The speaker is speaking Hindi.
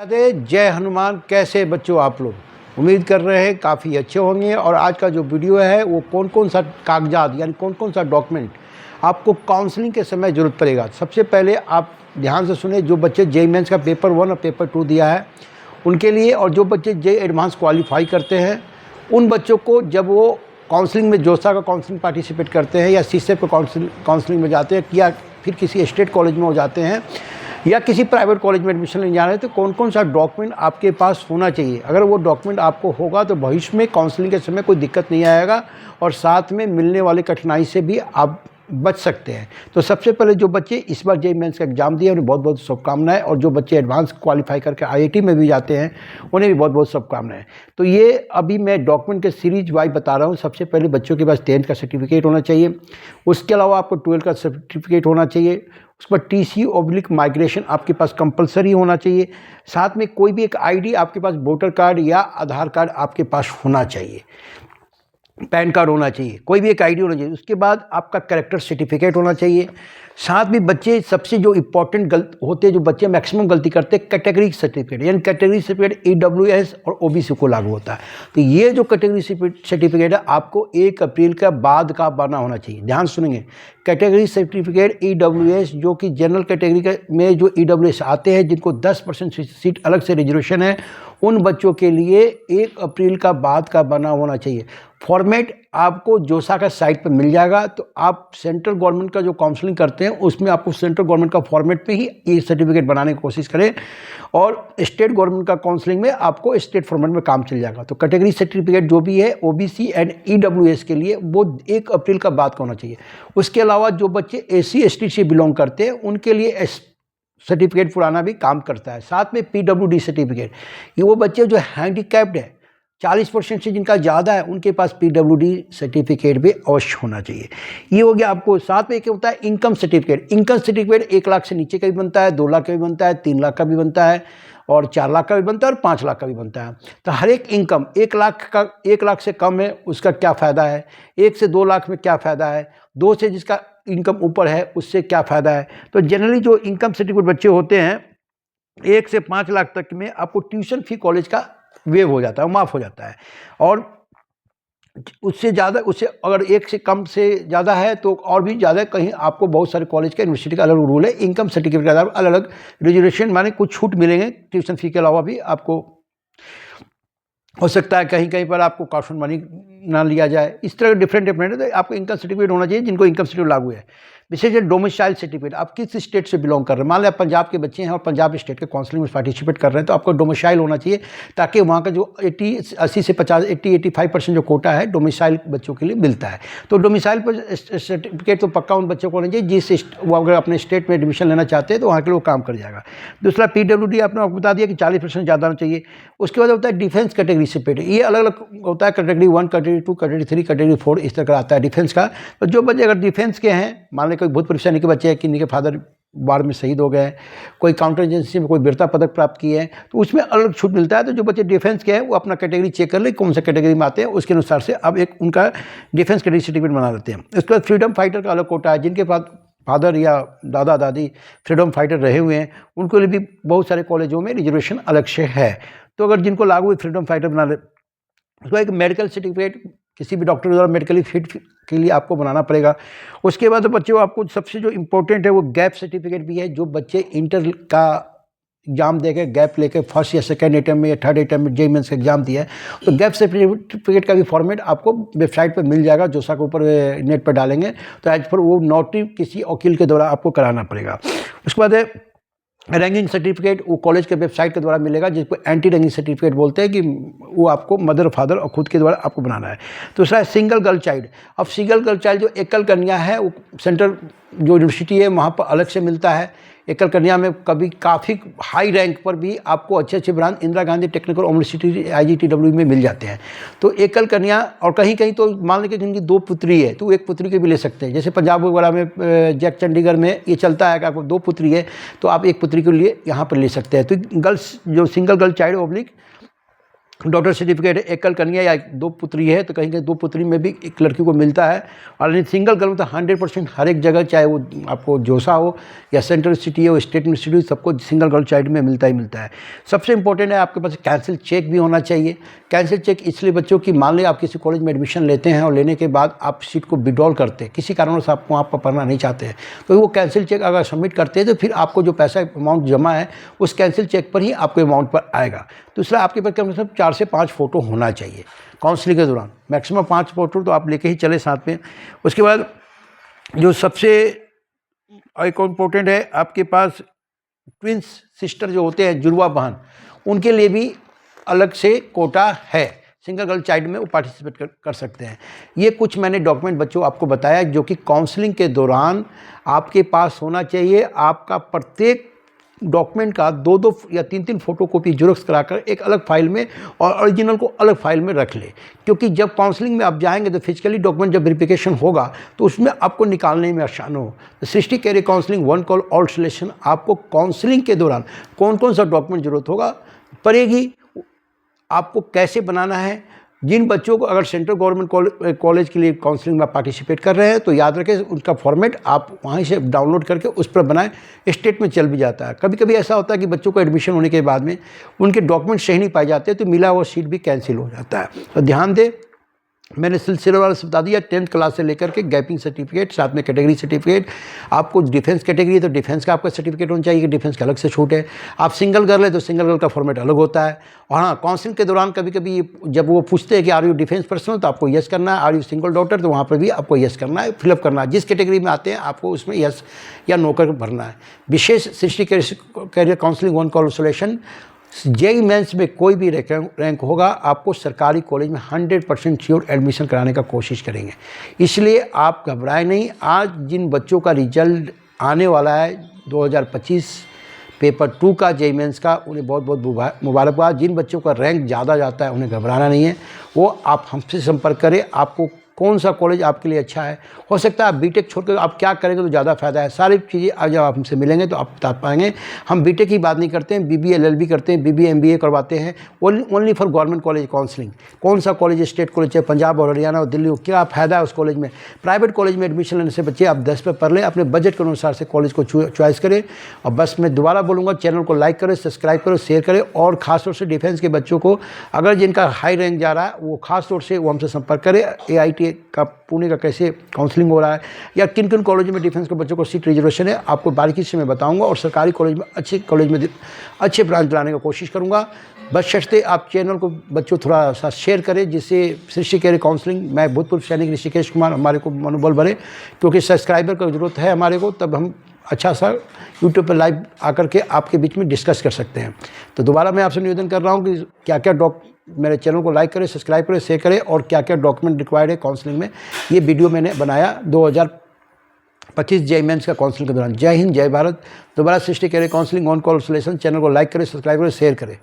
राधे जय हनुमान। कैसे बच्चों आप लोग? उम्मीद कर रहे हैं काफ़ी अच्छे होंगे। और आज का जो वीडियो है वो कौन कौन सा कागजात यानी कौन कौन सा डॉक्यूमेंट आपको काउंसलिंग के समय ज़रूरत पड़ेगा। सबसे पहले आप ध्यान से सुने, जो बच्चे जेईई मेंस का पेपर 1 और पेपर 2 दिया है उनके लिए, और जो बच्चे जेईई एडवांस क्वालिफाई करते हैं उन बच्चों को, जब वो काउंसलिंग में जोसा का काउंसलिंग पार्टिसिपेट करते हैं या सीसेप का काउंसलिंग में जाते हैं या फिर किसी स्टेट कॉलेज में हो जाते हैं या किसी प्राइवेट कॉलेज में एडमिशन लेने जा रहे हैं, तो कौन कौन सा डॉक्यूमेंट आपके पास होना चाहिए। अगर वो डॉक्यूमेंट आपको होगा तो भविष्य में काउंसलिंग के समय कोई दिक्कत नहीं आएगा और साथ में मिलने वाली कठिनाई से भी आप बच सकते हैं। तो सबसे पहले जो बच्चे इस बार जेईई मेंस का एग्ज़ाम दिए उन्हें बहुत बहुत शुभकामनाएं, और जो बच्चे एडवांस क्वालिफाई करके आईआईटी में भी जाते हैं उन्हें भी बहुत बहुत शुभकामनाएं। तो ये अभी मैं डॉक्यूमेंट के सीरीज वाइज बता रहा हूँ। सबसे पहले बच्चों के पास 10th का सर्टिफिकेट होना चाहिए, उसके अलावा आपको 12th का सर्टिफिकेट होना चाहिए, उसके बाद TC/माइग्रेशन आपके पास कंपलसरी होना चाहिए। साथ में कोई भी एक आईडी आपके पास, वोटर कार्ड या आधार कार्ड आपके पास होना चाहिए, पैन कार्ड होना चाहिए, कोई भी एक आईडी होना चाहिए। उसके बाद आपका कैरेक्टर सर्टिफिकेट होना चाहिए। साथ में बच्चे सबसे जो इम्पोर्टेंट होते हैं, जो बच्चे मैक्सिमम गलती करते हैं, कैटेगरी सर्टिफिकेट, यानी कैटेगरी सर्टिफिकेट EWS और OBC को लागू होता है। तो ये जो कैटेगरी सर्टिफिकेट है आपको 1 अप्रैल का बाद का बना होना चाहिए। ध्यान सुनेंगे, कैटेगरी सर्टिफिकेट EWS जो कि जनरल कैटेगरी में जो EWS आते हैं जिनको 10% सीट अलग से रिजर्वेशन है, उन बच्चों के लिए 1 अप्रैल का बाद का बना होना चाहिए। फॉर्मेट आपको जोसा का साइट पर मिल जाएगा। तो आप सेंट्रल गवर्नमेंट का जो काउंसलिंग करते हैं उसमें आपको सेंट्रल गवर्नमेंट का फॉर्मेट पे ही ये सर्टिफिकेट बनाने की कोशिश करें, और स्टेट गवर्नमेंट का काउंसलिंग में आपको स्टेट फॉर्मेट में काम चल जाएगा। तो कैटेगरी सर्टिफिकेट जो भी है OBC एंड EWS के लिए वो 1 अप्रैल का बाद का होना चाहिए। उसके अलावा जो बच्चे SC ST से बिलोंग करते हैं उनके लिए सर्टिफिकेट पुराना भी काम करता है। साथ में PWD सर्टिफिकेट, ये वो बच्चे जो हैंडीकैप्ड है 40% से जिनका ज़्यादा है उनके पास PWD सर्टिफिकेट भी अवश्य होना चाहिए। ये हो गया आपको। साथ में क्या होता है, income certificate. Income certificate 1 lakh से नीचे का भी बनता है, 2 लाख का भी बनता है, 3 लाख का भी बनता है, और 4 लाख का भी बनता है, और 5 लाख का भी बनता है। तो हर एक इनकम 1 लाख से कम है उसका क्या फ़ायदा है, 1 से 2 लाख में क्या फ़ायदा है, 2 से जिसका इनकम ऊपर है उससे क्या फ़ायदा है। तो जनरली जो इनकम सर्टिफिकेट बच्चे होते हैं 1 से 5 लाख तक में आपको ट्यूशन फी कॉलेज का वेव हो जाता है, माफ़ हो जाता है। और उससे ज़्यादा, उससे अगर 1 से कम से ज़्यादा है तो और भी ज़्यादा, कहीं आपको बहुत सारे कॉलेज का, यूनिवर्सिटी का अलग रूल है। इनकम सर्टिफिकेट के आधार पर अलग अलग रिजर्वेशन माने कुछ छूट मिलेंगे। ट्यूशन फी के अलावा भी आपको हो सकता है कहीं कहीं पर आपको कॉशन मनी ना लिया जाए। इस तरह डिफरेंट है। तो आपको इनकम सर्टिफिकेट होना चाहिए जिनको इनकम सर्टिफिकेट लागू है। विशेष डोमिसाइल सर्टिफिकेट, आप किस स्टेट से बिलोंग कर रहे हैं। मान लिया पंजाब के बच्चे हैं और पंजाब स्टेट के काउंसलिंग में पार्टिसिपेट कर रहे हैं, तो आपको डोमिसाइल होना चाहिए ताकि वहाँ का जो 80 से 85% जो कोटा है डोमिसाइल बच्चों के लिए मिलता है। तो डोमिसाइल पर सर्टिफिकेट तो पक्का उन बच्चों को होना चाहिए जिस वो अगर अपने स्टेट में एडमिशन लेना चाहते हैं तो वहाँ के लिए वो काम कर जाएगा। दूसरा PWD आपने आपको बता दिया कि 40% ज़्यादा होना चाहिए। उसके बाद होता है डिफेंस कैटेगरी सर्टिफिकेट। ये अलग अलग होता है, कैटेगरी 1, कैटेगरी 2, कैटेगरी 3, कैटेगरी 4, इस तरह का आता है डिफेंस का। तो जो बच्चे अगर डिफेंस के हैं, मान लें कोई भूतपूर्व सैनिक के बच्चे हैं, किन्हीं के फादर वार में शहीद हो गए, कोई काउंटर एजेंसी में कोई वीरता पदक प्राप्त किए हैं, तो उसमें अलग छूट मिलता है। तो जो बच्चे डिफेंस के हैं वो अपना कैटेगरी चेक कर ले कौन सा कैटेगरी में आते हैं, उसके अनुसार से अब एक उनका डिफेंस कैटेगरी सर्टिफिकेट बना देते हैं। उसके बाद फ्रीडम फाइटर का अलग कोटा है। जिनके पास फादर या दादा दादी फ्रीडम फाइटर रहे हुए हैं उनके लिए भी बहुत सारे कॉलेजों में रिजर्वेशन अलग से है। तो अगर जिनको लागू है फ्रीडम फाइटर बना ले, उसको एक मेडिकल सर्टिफिकेट किसी भी डॉक्टर द्वारा मेडिकली फिट के लिए आपको बनाना पड़ेगा। उसके बाद बच्चों आपको सबसे जो इम्पोर्टेंट है वो गैप सर्टिफिकेट भी है। जो बच्चे इंटर का एग्ज़ाम दे के गैप लेके फर्स्ट या सेकेंड अटेम्प्ट में या थर्ड अटेम्प्ट में जेईई मेंस का एग्ज़ाम दिया है, तो गैप सर्टिफिकेट का भी फॉर्मेट आपको वेबसाइट पर मिल जाएगा। जोसा के ऊपर नेट पर डालेंगे तो एज पर वो नोटरी किसी वकील के द्वारा आपको कराना पड़ेगा। उसके बाद रैंकिंग सर्टिफिकेट वो कॉलेज के वेबसाइट के द्वारा मिलेगा, जिसको एंटी रैंकिंग सर्टिफिकेट बोलते हैं, कि वो आपको मदर फादर और खुद के द्वारा आपको बनाना है। दूसरा है सिंगल गर्ल चाइल्ड। अब सिंगल गर्ल चाइल्ड जो एकल कन्या है वो सेंट्रल जो यूनिवर्सिटी है वहाँ पर अलग से मिलता है। एकल कन्या में कभी काफ़ी हाई रैंक पर भी आपको अच्छे अच्छे branch Indira Gandhi technical university IGTW में मिल जाते हैं। तो एकल कन्या, और कहीं कहीं तो मान लें कि जिनकी 2 पुत्री है तो 1 पुत्री के भी ले सकते हैं। जैसे पंजाब वगैरह में जैक चंडीगढ़ में ये चलता है कि आपको 2 पुत्री है तो आप 1 पुत्री के लिए यहाँ पर ले सकते हैं। तो गर्ल्स जो single girl child oblique doctor certificate है, एकल कन्या या 2 पुत्री है तो कहीं कहीं 2 पुत्री में भी एक लड़की को मिलता है। और नहीं सिंगल गर्ल में तो 100% हर एक जगह, चाहे वो आपको जोसा हो या सेंट्रल सिटी हो, स्टेट यूनिवर्सिटी, सबको सिंगल गर्ल चाइल्ड में मिलता ही मिलता है। सबसे इंपॉर्टेंट है आपके पास कैंसिल चेक भी होना चाहिए। कैंसिल चेक इसलिए बच्चों की, मान लें आप किसी कॉलेज में एडमिशन लेते हैं और लेने के बाद आप सीट को विड्रॉल करते हैं, किसी कारणों से आप वहाँ पर पढ़ना नहीं चाहते हैं, तो वो कैंसिल चेक अगर सबमिट करते हैं तो फिर आपको जो पैसा अमाउंट जमा है उस कैंसिल चेक पर ही आपको अमाउंट पर आएगा। दूसरा, आपके पास कम से कम 4 से 5 फ़ोटो होना चाहिए काउंसलिंग के दौरान, मैक्सिमम 5 फ़ोटो तो आप लेके ही चले साथ में। उसके बाद जो सबसे एक इम्पोर्टेंट है, आपके पास ट्विंस सिस्टर जो होते हैं, जुड़वा बहन, उनके लिए भी अलग से कोटा है, सिंगल गर्ल चाइल्ड में वो पार्टिसिपेट कर सकते हैं। ये कुछ मैंने डॉक्यूमेंट बच्चों आपको बताया जो कि काउंसलिंग के दौरान आपके पास होना चाहिए। आपका प्रत्येक डॉक्यूमेंट का 2-2 या 3-3 फोटोकॉपी जेरॉक्स कराकर एक अलग फाइल में और ओरिजिनल को अलग फाइल में रख ले, क्योंकि जब काउंसलिंग में आप जाएंगे तो फिजिकली डॉक्यूमेंट जब वेरिफिकेशन होगा तो उसमें आपको निकालने में आसान हो। तो 60 carry counselling 1 call all solution, आपको काउंसलिंग के दौरान कौन कौन सा डॉक्यूमेंट जरूरत होगा पड़ेगी, आपको कैसे बनाना है। जिन बच्चों को अगर सेंट्रल गवर्नमेंट कॉलेज के लिए काउंसलिंग में पार्टिसिपेट कर रहे हैं तो याद रखें उनका फॉर्मेट आप वहीं से डाउनलोड करके उस पर बनाएं, स्टेट में चल भी जाता है। कभी कभी ऐसा होता है कि बच्चों को एडमिशन होने के बाद में उनके डॉक्यूमेंट सही नहीं पाए जाते तो मिला हुआ सीट भी कैंसिल हो जाता है। तो ध्यान दें, मैंने सिलसिलेवार से बता दिया, 10th क्लास से लेकर के गैपिंग सर्टिफिकेट, साथ में कैटेगरी सर्टिफिकेट। आपको डिफेंस कैटेगरी तो डिफेंस का आपका सर्टिफिकेट होना चाहिए कि डिफेंस का अलग से छूट है। आप सिंगल गर्ल है तो सिंगल गर्ल का फॉर्मेट अलग होता है। और हाँ, काउंसलिंग के दौरान कभी कभी जब वो पूछते हैं कि आर यू डिफेंस पर्सनल तो आपको यस करना है, आर यू सिंगल डॉटर तो वहाँ पर भी आपको यस करना है, फिलअप करना है। जिस कैटेगरी में आते हैं आपको उसमें यस या नो कर भरना है। विशेष 60 career counselling 1 call solution, JEE mains में कोई भी रैंक होगा आपको सरकारी कॉलेज में 100% श्योर एडमिशन कराने का कोशिश करेंगे, इसलिए आप घबराएं नहीं। आज जिन बच्चों का रिजल्ट आने वाला है 2025 पेपर 2 का जेई मेंस का, उन्हें बहुत बहुत मुबारकबाद। जिन बच्चों का रैंक ज़्यादा जाता है उन्हें घबराना नहीं है, वो आप हमसे संपर्क करें। आपको कौन सा कॉलेज आपके लिए अच्छा है, हो सकता है आप बीटेक छोड़कर आप क्या करेंगे तो ज़्यादा फ़ायदा है। सारी चीज़ें आज जब आप हमसे मिलेंगे तो आप बता पाएंगे। हम बीटेक की बात नहीं करते हैं, बीबीए एलएलबी करते हैं, बीबीए एमबीए करवाते हैं only for government college counselling. कौन सा कॉलेज, स्टेट कॉलेज चाहे पंजाब और हरियाणा और दिल्ली हो, क्या फ़ायदा है उस कॉलेज में। प्राइवेट कॉलेज में एडमिशन लेने से बच्चे आप 10 पे पढ़ लें, अपने बजट के अनुसार से कॉलेज को चॉइस करें। और बस मैं दोबारा बोलूँगा, चैनल को लाइक करें, सब्सक्राइब करें, शेयर करें। और ख़ासतौर से डिफेंस के बच्चों को अगर जिनका हाई रैंक जा रहा है वो ख़ासतौर से वो हमसे संपर्क करें। AIT का पुणे का कैसे काउंसलिंग हो रहा है या किन किन कॉलेज में डिफेंस के बच्चों को सीट रिजर्वेशन है आपको बारीकी से मैं बताऊंगा। और सरकारी कॉलेज में अच्छे कॉलेज में अच्छे ब्रांच लाने की कोशिश करूंगा। बशर्ते आप चैनल को बच्चों थोड़ा सा शेयर करें, जिससे सृष्टि कैरियर काउंसलिंग, मैं भूतपूर्व सैनिक ऋषिकेश कुमार, हमारे को मनोबल बढ़े, क्योंकि सब्सक्राइबर की ज़रूरत है हमारे को, तब हम अच्छा सा यूट्यूब पर लाइव आकर के आपके बीच में डिस्कस कर सकते हैं। तो दोबारा मैं आपसे निवेदन कर रहा हूँ कि क्या क्या मेरे चैनल को लाइक करें, सब्सक्राइब करें, शेयर करें। और क्या क्या डॉक्यूमेंट रिक्वायर्ड है काउंसलिंग में, ये वीडियो मैंने बनाया 2025 जेई मेंस का काउंसलिंग के दौरान। जय हिंद, जय भारत। दोबारा Srishti career counselling 1 call solution, channel को लाइक करें, सब्सक्राइब करें, शेयर करें।